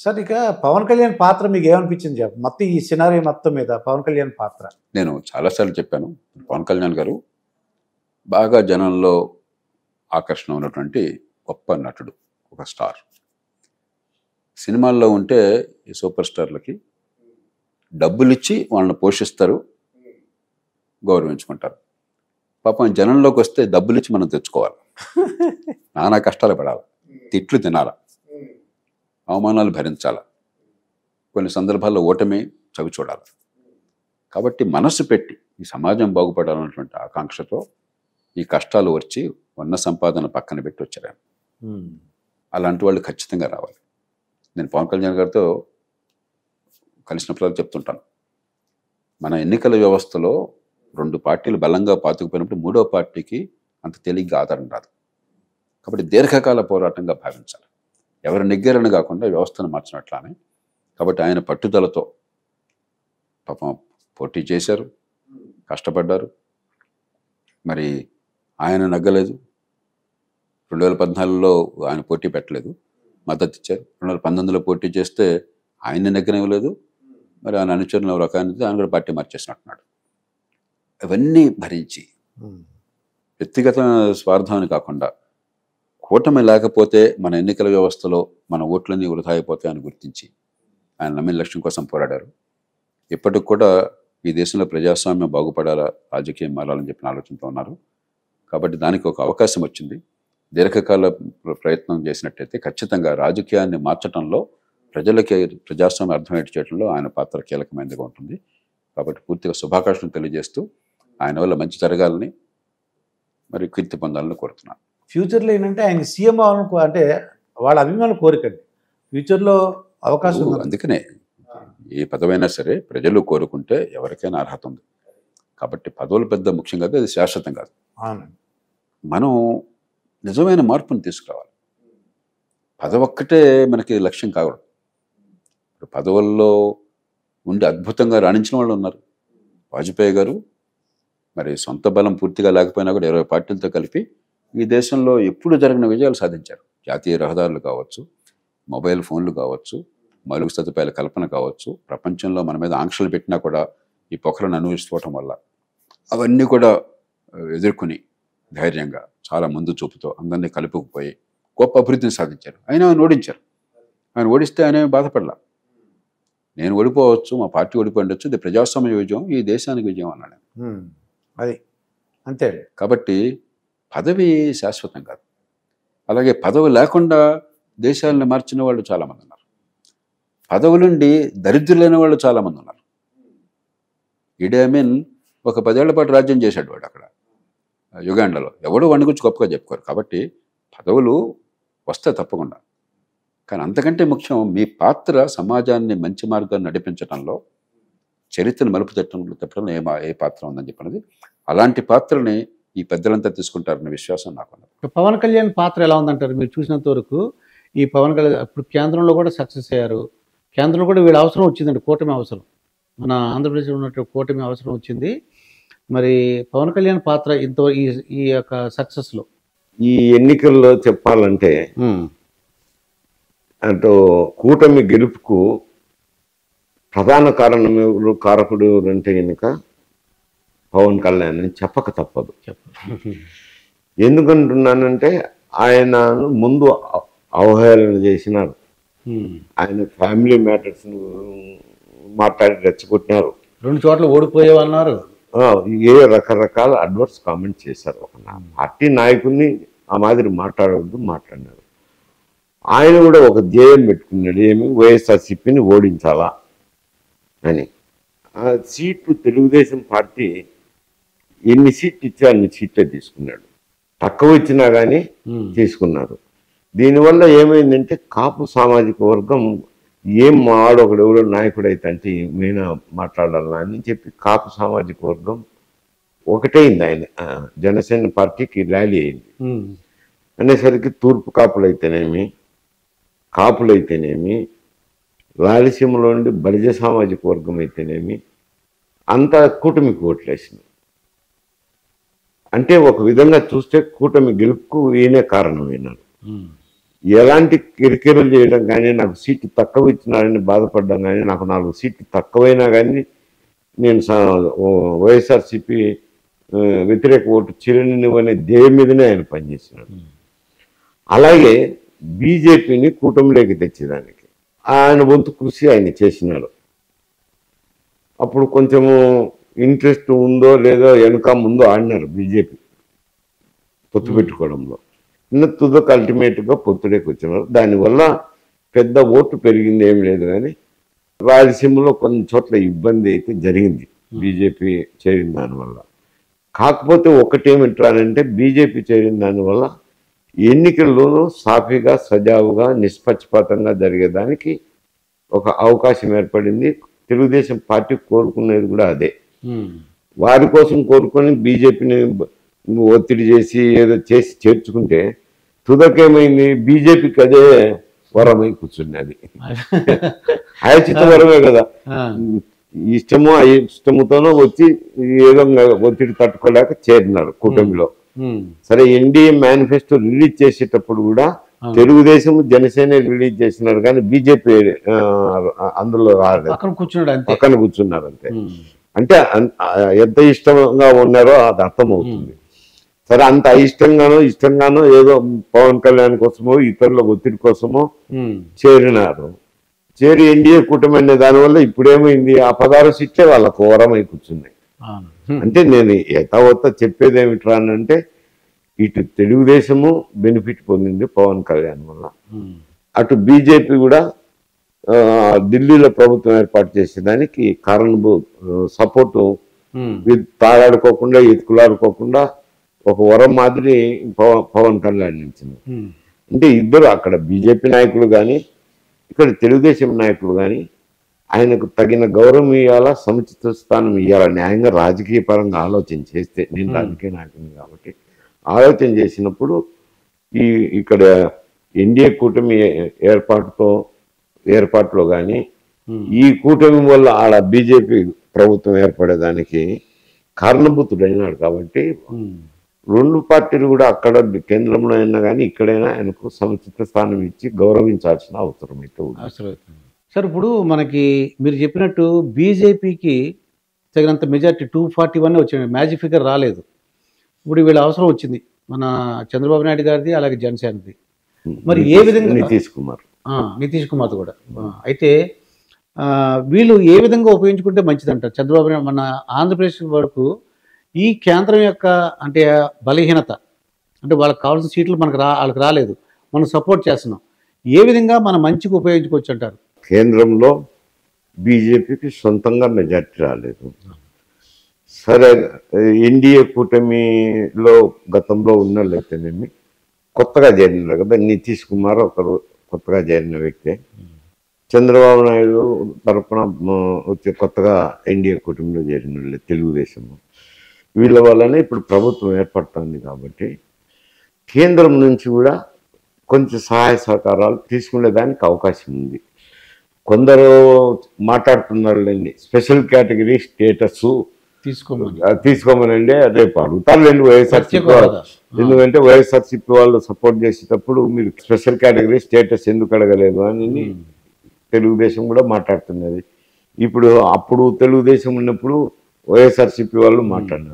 Sir ఇక పవన్ కళ్యాణ్ పాత్ర మీకు ఏమనిపించింది చెప్ప మొత్తం ఈ సినారీ మొత్తం మీద పవన్ కళ్యాణ్ పాత్ర? నేను చాలాసార్లు చెప్పాను, పవన్ కళ్యాణ్ గారు బాగా జనంలో ఆకర్షణ ఉన్నటువంటి గొప్ప నటుడు, ఒక స్టార్. సినిమాల్లో ఉంటే ఈ సూపర్ స్టార్లకి డబ్బులు ఇచ్చి వాళ్ళని పోషిస్తారు, గౌరవించుకుంటారు. పాపం జనంలోకి వస్తే డబ్బులు ఇచ్చి మనం తెచ్చుకోవాలి, నానా కష్టాలు పడాలి, తిట్లు తినాలి, అవమానాలు భరించాలి, కొన్ని సందర్భాల్లో ఓటమి చవి చూడాలి. కాబట్టి మనసు పెట్టి ఈ సమాజం బాగుపడాలన్నటువంటి ఆకాంక్షతో ఈ కష్టాలు వచ్చి ఉన్న సంపాదన పక్కన పెట్టి వచ్చారు. అలాంటి వాళ్ళు ఖచ్చితంగా రావాలి. నేను పవన్ కళ్యాణ్ గారితో కలిసినప్పుడు చెప్తుంటాను, మన ఎన్నికల వ్యవస్థలో 2 పార్టీలు బలంగా పాతుకుపోయినప్పుడు 3వ పార్టీకి అంత తేలిగ్గా ఆధారం రాదు. కాబట్టి దీర్ఘకాల పోరాటంగా భావించాలి, ఎవరి నెగ్గరని కాకుండా వ్యవస్థను మార్చినట్లానే. కాబట్టి ఆయన పట్టుదలతో పాపం పోటీ చేశారు, కష్టపడ్డారు. మరి ఆయన నగ్గలేదు. 2014లో ఆయన పోటీ పెట్టలేదు, మద్దతు ఇచ్చారు. 2019లో పోటీ చేస్తే ఆయన నెగ్గనివ్వలేదు. మరి ఆయన అనుచరులు ఎవరు రకానికి ఆయన కూడా పార్టీ మార్చేసినట్టున్నాడు. అవన్నీ భరించి వ్యక్తిగత స్వార్థాన్ని కాకుండా కూటమి లేకపోతే మన ఎన్నికల వ్యవస్థలో మన ఓట్లన్నీ వృధా అయిపోతాయని గుర్తించి ఆయన నమ్మిన లక్ష్యం కోసం పోరాడారు. ఇప్పటికి కూడా ఈ దేశంలో ప్రజాస్వామ్యం బాగుపడాలా, రాజకీయం మారాలని చెప్పిన ఆలోచనతో ఉన్నారు. కాబట్టి దానికి ఒక అవకాశం వచ్చింది. దీర్ఘకాల ప్రయత్నం చేసినట్టయితే ఖచ్చితంగా రాజకీయాన్ని మార్చడంలో, ప్రజలకి ప్రజాస్వామ్యం అర్థమయ్యేట్టు చేయడంలో ఆయన పాత్ర కీలకమైనదిగా ఉంటుంది. కాబట్టి పూర్తిగా శుభాకాంక్షలు తెలియజేస్తూ ఆయన వల్ల మంచి జరగాలని, మరి కీర్తి పొందాలని కోరుతున్నాను. ఫ్యూచర్లో ఏంటంటే ఆయన సీఎం అవ్వాలని అంటే వాళ్ళ అభిమానుల కోరికండి. ఫ్యూచర్లో అవకాశం ఉంది. అందుకనే ఏ పదవైనా సరే ప్రజలు కోరుకుంటే ఎవరికైనా అర్హత ఉంది. కాబట్టి పదవులు పెద్ద ముఖ్యం కాదు, అది శాశ్వతం కాదు. మనం నిజమైన మార్పుని తీసుకురావాలి. పదవొక్కటే మనకి లక్ష్యం కావడం. ఇప్పుడు పదవుల్లో ఉండి అద్భుతంగా రాణించిన వాళ్ళు ఉన్నారు. వాజ్పేయి గారు మరి సొంత బలం పూర్తిగా లేకపోయినా కూడా 20 పార్టీలతో కలిపి ఈ దేశంలో ఎప్పుడు జరిగిన విజయాలు సాధించారు. జాతీయ రహదారులు కావచ్చు, మొబైల్ ఫోన్లు కావచ్చు, మౌలిక సదుపాయాల కల్పన కావచ్చు, ప్రపంచంలో మన మీద ఆంక్షలు పెట్టినా కూడా ఈ పొఖలను అనుభవించుకోవటం వల్ల అవన్నీ కూడా ఎదుర్కొని ధైర్యంగా చాలా ముందు చూపుతో అందరినీ కలుపుకుపోయి గొప్ప అభివృద్ధిని సాధించారు. ఆయన ఓడించారు. ఆయన ఓడిస్తే ఆయన బాధపడలా. నేను ఓడిపోవచ్చు, మా పార్టీ ఓడిపోయిండొచ్చు, ఇది ప్రజాస్వామ్య విజయం, ఈ దేశానికి విజయం అన్నాడు. అది అంతే. కాబట్టి పదవి శాశ్వతం కాదు. అలాగే పదవి లేకుండా దేశాలను మార్చిన వాళ్ళు చాలామంది ఉన్నారు. పదవులుండి దరిద్రులైన వాళ్ళు చాలామంది ఉన్నారు. ఈడీ అమీన్ ఒక 10 ఏళ్ల పాటు రాజ్యం చేశాడు వాడు అక్కడ యుగాండాలో. ఎవడో వాడిని గురించి గొప్పగా చెప్పుకోరు. కాబట్టి పదవులు వస్తే తప్పకుండా, కానీ అంతకంటే ముఖ్యం మీ పాత్ర సమాజాన్ని మంచి మార్గాన్ని నడిపించడంలో, చరిత్రను మలుపు తిప్పడంలో ఏ పాత్ర ఉందని చెప్పినది. అలాంటి పాత్రని ఈ పెద్దలంతా తీసుకుంటారన్న విశ్వాసం నాకున్నది. పవన్ కళ్యాణ్ పాత్ర ఎలా ఉందంటారు మీరు చూసినంత వరకు? ఈ పవన్ కళ్యాణ్ ఇప్పుడు కేంద్రంలో కూడా సక్సెస్ అయ్యారు. కేంద్రంలో కూడా వీళ్ళ అవసరం వచ్చిందండి, కూటమి అవసరం. మన ఆంధ్రప్రదేశ్లో ఉన్నట్టు కూటమి అవసరం వచ్చింది. మరి పవన్ కళ్యాణ్ పాత్ర ఇంత ఈ యొక్క సక్సెస్లో, ఈ ఎన్నికల్లో చెప్పాలంటే అటు కూటమి గెలుపుకు ప్రధాన కారకుడు అంటే కనుక పవన్ కళ్యాణ్ అని చెప్పక తప్పదు. ఎందుకంటున్నానంటే ఆయన ముందు అవహేళన చేసినారు, ఆయన ఫ్యామిలీ మ్యాటర్స్ మాట్లాడి రెచ్చగొట్టినారు, 2 చోట్ల ఓడిపోయేవన్నారు, రకరకాల అడ్వర్స్ కామెంట్ చేశారు. ఒక పార్టీ నాయకుడిని ఆ మాదిరి మాట్లాడినారు. ఆయన కూడా ఒక ధ్యేయం పెట్టుకున్నాడు, ఏమి వైఎస్ఆర్సీపీని ఓడించాలా అని. ఆ సీట్లు తెలుగుదేశం పార్టీ ఎన్ని సీట్లు ఇచ్చా అన్ని సీట్లే తీసుకున్నాడు. తక్కువ ఇచ్చినా కానీ తీసుకున్నారు. దీనివల్ల ఏమైందంటే కాపు సామాజిక వర్గం ఏం ఒకడు ఎవరో నాయకుడు అయితే అంటే ఏమైనా మాట్లాడాలా అని చెప్పి కాపు సామాజిక వర్గం ఒకటైంది. ఆయన జనసేన పార్టీకి ర్యాలీ అయింది అనేసరికి తూర్పు కాపులైతేనేమి, రాయలసీమలో ఉండి బలిజ సామాజిక వర్గం అయితేనేమి అంతా కూటమికి ఓట్లేసింది. అంటే ఒక విధంగా చూస్తే కూటమి గెలుపుకు ఈయనే కారణమైనారు. ఎలాంటి కిరికిరలు చేయడం కానీ, నాకు సీట్లు తక్కువ ఇచ్చినారని బాధపడ్డం కానీ, నాకు 4 సీట్లు తక్కువైనా కానీ నేను వైఎస్ఆర్సీపీ వ్యతిరేక ఓటు చిరనివ్వనే ధ్యేయం మీదనే ఆయన పనిచేసినాడు. అలాగే బీజేపీని కూటమిలోకి తెచ్చేదానికి ఆయన వంతు కృషి ఆయన చేసినాడు. అప్పుడు కొంచెము ఇంట్రెస్ట్ ఉందో లేదో వెనుక ముందో ఆడినారు బీజేపీ పొత్తు పెట్టుకోవడంలో. తుదకు అల్టిమేట్గా పొత్తులోకి వచ్చినారు. దానివల్ల పెద్ద ఓటు పెరిగింది ఏం లేదు, కానీ రాయలసీమలో కొన్ని చోట్ల ఇబ్బంది అయితే జరిగింది బీజేపీ చేరిన దానివల్ల. కాకపోతే ఒకటేమిటానంటే బీజేపీ చేరిన దానివల్ల ఎన్నికల్లోనూ సాఫీగా సజావుగా నిష్పక్షపాతంగా జరిగేదానికి ఒక అవకాశం ఏర్పడింది. తెలుగుదేశం పార్టీ కోరుకునేది కూడా అదే. వారి కోసం కోరుకొని బీజేపీని ఒత్తిడి చేసి ఏదో చేసి చేర్చుకుంటే తుదకేమైంది, బీజేపీకి అదే వరమై కూర్చున్నది. ఆయచిత వరమే కదా, ఇష్టమో అయిష్టముతోనో వచ్చి ఏదో ఒత్తిడి తట్టుకోలేక చేరినారు కూటమిలో. సరే, ఎన్డీఏ మేనిఫెస్టో రిలీజ్ చేసేటప్పుడు కూడా తెలుగుదేశం జనసేన రిలీజ్ చేసినారు, కానీ బీజేపీ అందులో పక్కన కూర్చున్నారు అంతే. అంటే ఎంత ఇష్టంగా ఉన్నారో అది అర్థమవుతుంది. సరే, అంత ఇష్టంగానో ఏదో పవన్ కళ్యాణ్ కోసమో ఇతరుల ఒత్తిడి కోసమో చేరినారు. చేరి ఎన్డీఏ కూటమి అనే దానివల్ల ఇప్పుడేమైంది, ఆ 16 సీట్లే వాళ్ళకు ఓరమై కూర్చున్నాయి. అంటే నేను యథావత్త చెప్పేది ఏమిట్రా అంటే, ఇటు తెలుగుదేశము బెనిఫిట్ పొందింది పవన్ కళ్యాణ్ వల్ల, అటు బీజేపీ కూడా ఢిల్లీలో ప్రభుత్వం ఏర్పాటు చేసేదానికి సపోర్టు తాడాడుకోకుండా ఎత్తుకులాడుకోకుండా ఒక వరం మాదిరి పవన్ కళ్యాణ్ ఇచ్చింది. అంటే ఇద్దరు అక్కడ బీజేపీ నాయకులు కానీ ఇక్కడ తెలుగుదేశం నాయకులు కానీ ఆయనకు తగిన గౌరవం ఇవ్వాలా, సముచిత స్థానం ఇవ్వాలా, న్యాయంగా రాజకీయ పరంగా ఆలోచన చేస్తే. నేను రాజకీయ నాయకుని కాబట్టి ఆలోచన చేసినప్పుడు ఇక్కడ ఎన్డీఏ కూటమి ఏర్పాటులో కానీ ఈ కూటమి వల్ల ఆడ బీజేపీ ప్రభుత్వం ఏర్పడేదానికి కారణభూతుడైనాడు. కాబట్టి రెండు పార్టీలు కూడా అక్కడ కేంద్రంలో అయినా కానీ ఇక్కడైనా ఆయనకు సముచిత స్థానం ఇచ్చి గౌరవించాల్సిన అవసరం అయితే ఉంది. సార్, ఇప్పుడు మనకి మీరు చెప్పినట్టు బీజేపీకి తగినంత మెజార్టీ 241 వచ్చింది, మ్యాజిక్ ఫిగర్ రాలేదు. ఇప్పుడు వీళ్ళ అవసరం వచ్చింది, మన చంద్రబాబు నాయుడు గారిది, అలాగే జనసేనది. మరి ఏ విధంగా నితీష్ కుమార్ కూడా అయితే వీళ్ళు ఏ విధంగా ఉపయోగించుకుంటే మంచిదంటారు? చంద్రబాబు నాయుడు మన ఆంధ్రప్రదేశ్ వరకు ఈ కేంద్రం యొక్క అంటే బలహీనత, అంటే వాళ్ళకి కావాల్సిన సీట్లు వాళ్ళకి రాలేదు, మనం సపోర్ట్ చేస్తున్నాం, ఏ విధంగా మనం మంచిగా ఉపయోగించుకోవచ్చు అంటారు? కేంద్రంలో బీజేపీకి సొంతంగా మెజార్టీ రాలేదు. సరే, ఎన్డీఏ కూటమిలో గతంలో ఉన్నట్లయితేనేమి కొత్తగా చేరినారు కదా, నితీష్ కుమార్ ఒకరు కొత్తగా చేరిన వ్యక్తే. చంద్రబాబు నాయుడు తరఫున వచ్చే కొత్తగా ఎన్డీఏ కూటమిలో చేరిన తెలుగుదేశం, వీళ్ళ వల్లనే ఇప్పుడు ప్రభుత్వం ఏర్పడుతుంది. కాబట్టి కేంద్రం నుంచి కూడా కొంచెం సహాయ సహకారాలు తీసుకునేదానికి అవకాశం ఉంది. కొందరు మాట్లాడుతున్నారులేండి, స్పెషల్ కేటగిరీ స్టేటస్ తీసుకోమనండి, రేపు అడుగుతారులేండి వైఎస్ఆర్సీపీ వాళ్ళు. ఎందుకంటే వైఎస్ఆర్సీపీ వాళ్ళు సపోర్ట్ చేసేటప్పుడు మీరు స్పెషల్ కేటగిరీ స్టేటస్ ఎందుకు అడగలేదు అని తెలుగుదేశం కూడా మాట్లాడుతున్నది. అప్పుడు తెలుగుదేశం ఉన్నప్పుడు వైఎస్ఆర్సీపీ వాళ్ళు మాట్లాడినారు.